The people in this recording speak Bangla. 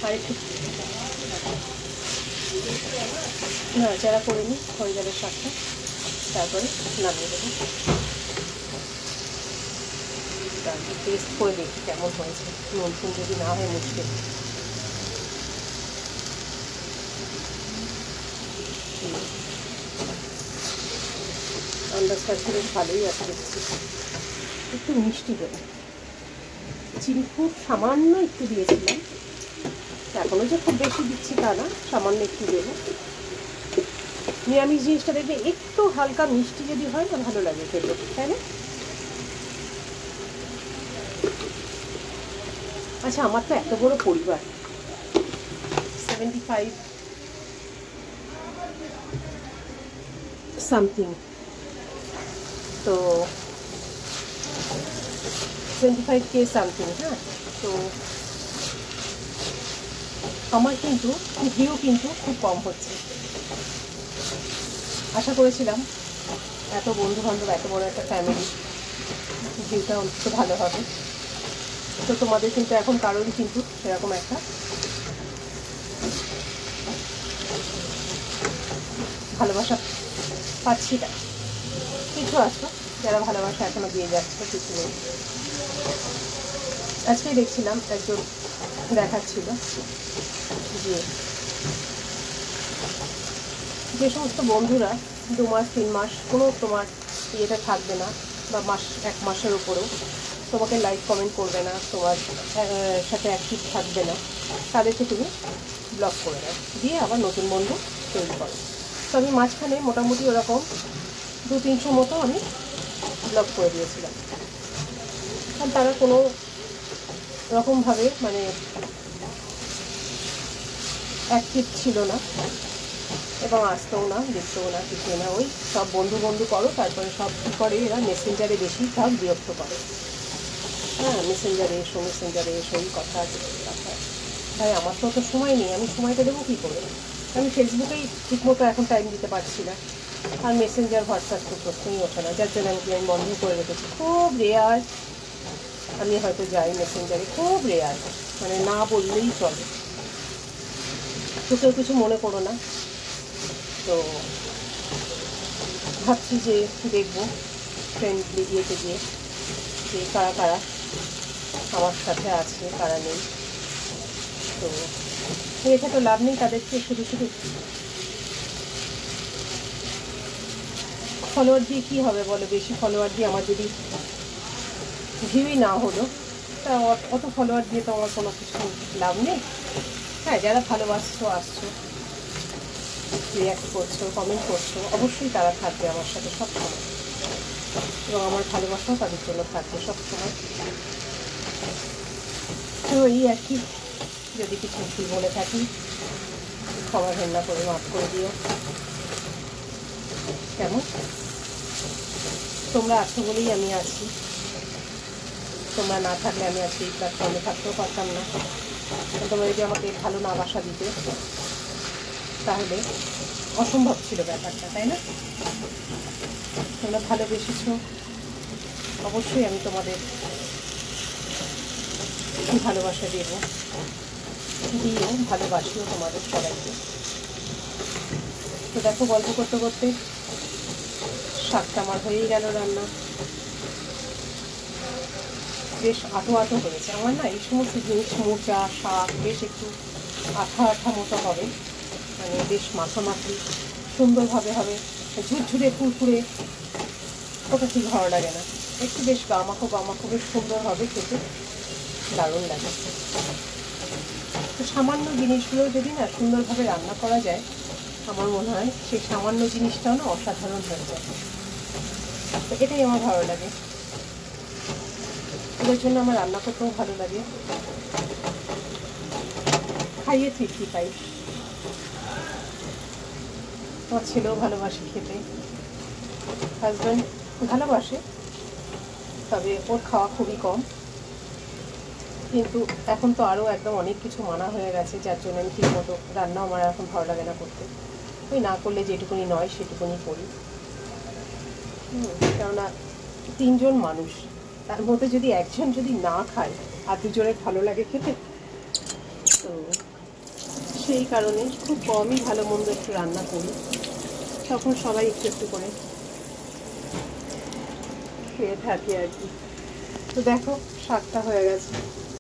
আর একটু নাড়াচাড়া করে নিই হয়ে যাবে শাকটা, তারপরে নামিয়ে দেবো। তারপর টেস্ট করে দেখি কেমন হয়েছে, নুন ফুন যদি না হয় মুশকিল। আন্দাজ পাচ্ছি বেশ ভালোই আছে দেখছি। একটু মিষ্টি দেবো, চিনি খুব সামান্য একটু দিয়েছিলাম, এখনও যে খুব বেশি দিচ্ছি তা না, সামান্য একটু দেবো। নিরামিষ জিনিসটা দেখবে একটু হালকা মিষ্টি যদি হয় না ভালো লাগে খেতে, তাই না? আচ্ছা, আমার তো এত বড় পরিবার, 75 সামথিং, তো 25K সামথিং। হ্যাঁ, তো আমার কিন্তু ভিউ কিন্তু খুব কম হচ্ছে। আশা করেছিলাম এত বন্ধু বান্ধব, এত বড় একটা ফ্যামিলি, ভিউটা অন্তত ভালো হবে। তো তোমাদের কিন্তু এখন কারোরই কিন্তু সেরকম একটা ভালোবাসা পাচ্ছি না। কিছু আছো যারা ভালোবাসা এখনো দিয়ে যাচ্ছে, কিছু নেই। আজকেই দেখছিলাম একজন দেখাচ্ছিল যে সমস্ত বন্ধুরা 2 মাস 3 মাস কোনো তোমার ইয়েটা থাকবে না, বা মাস 1 মাসের উপরেও তোমাকে লাইক কমেন্ট করবে না, তোমার সাথে অ্যাক্টিভ থাকবে না, তাদেরকে তুমি ব্লক করে দাও, দিয়ে আবার নতুন বন্ধু তৈরি করো। তো আমি মাঝখানে মোটামুটি ওরকম 200-300 মতো আমি ব্লক করে দিয়েছিলাম, কারণ তারা কোনো রকমভাবে মানে অ্যাক্টিভ ছিল না, এবং আসতেও না, দেখতেও না, কিছু না। ওই সব বন্ধু বন্ধু করো, তারপরে সব কী করে এরা মেসেঞ্জারে বেশিরভাগ বিরক্ত করে। হ্যাঁ, মেসেঞ্জারে এসো, মেসেঞ্জারে এসো, এই কথা আছে, কথা। ভাই, আমার তো অত সময় নেই, আমি সময়টা দেবো কী করে? আমি ফেসবুকেই ঠিকমতো এখন টাইম দিতে পারছি না, আর মেসেঞ্জার হোয়াটসঅ্যাপ তো প্রশ্নই ওঠে না, যার জন্য আমি বন্ধ করে রেখেছি। খুব রেয়ার আমি হয়তো যাই মেসেঞ্জারে, খুব রেয়ার, মানে না বললেই চলে। তো কেউ কিছু মনে করো না। তো ভাবছি যে দেখবো ফ্রেন্ডলি দিয়েতে গিয়ে যে কারা কারা আমার সাথে আছে, কারা নেই। তো রেখে তো লাভ নেই তাদেরকে, শুধু শুধু ফলোয়ার দিয়ে কী হবে বলো? বেশি ফলোয়ার দিয়ে আমার যদি ভিউই না হলো, তা অত ফলোয়ার দিয়ে তো আমার কোনো কিছু লাভ নেই। হ্যাঁ, যারা ভালোবাসছো, আসছো, রিঅ্যাক্ট করছো, কমেন্ট করছো, অবশ্যই তারা থাকবে আমার সাথে সবসময়, এবং আমার ভালোবাসাও তাদের জন্য থাকবে সবসময়। তো এই আর কি, যদি কিছু ভুল বলে থাকি ক্ষমা ঘেন্না করে মাফ করে দিও। কেমন? তোমরা আছো বলেই আমি আছি, তোমরা না থাকলে আমি আজকে এই প্ল্যাটফর্মে থাকতেও পারতাম না। তোমরা যদি আমাকে ভালো না বাসা দিতে তাহলে অসম্ভব ছিল ব্যাপারটা, তাই না? তোমরা ভালোবেসেছো, অবশ্যই আমি তোমাদের ভালোবাসা দেবো, দিও, ভালোবাসিও তোমাদের সবাইকে। তো দেখো, গল্প করতে করতে শাকটা আমার হয়েই গেল রান্না। বেশ আঠো আঠো হয়েছে। আমার না এই সমস্ত জিনিস, মোচা শাক বেশ একটু আঠা আঠা মতো হবে, মানে বেশ মাখামাখি সুন্দরভাবে হবে, ঝুরঝুরে ফুরফুরে ওটা ঠিক ভালো লাগে না। একটু বেশ গামাখো গামাখো বেশ সুন্দর হবে খেতে, দারুণ লাগে। তো সামান্য জিনিসগুলো যদি না সুন্দরভাবে রান্না করা যায়, আমার মনে হয় সেই সামান্য জিনিসটাও না অসাধারণ হয়ে যায়। তো এটাই আমার ভালো লাগে, এটার জন্য আমার রান্না করতেও ভালো লাগে, খাইয়ে তৃপ্তি পাই। আমার ছেলেও ভালোবাসে খেতে, হাজব্যান্ড ভালোবাসে, তবে ওর খাওয়া খুবই কম। কিন্তু এখন তো আরও একদম অনেক কিছু মানা হয়ে গেছে, যার জন্য আমি ঠিকমতো রান্নাও আমার এখন ভালো লাগে না করতে। ওই না করলে যেটুকুনি নয় সেটুকুনি করি। কেননা 3 জন মানুষ, তার মধ্যে যদি একজন যদি না খায় আর 2 জনের ভালো লাগে খেতে, তো সেই কারণে খুব কমই ভালো মন্দ একটু রান্না করি, তখন সবাই একটু একটু করে খেয়ে থাকি আর কি। তো দেখো শাকটা হয়ে গেছে।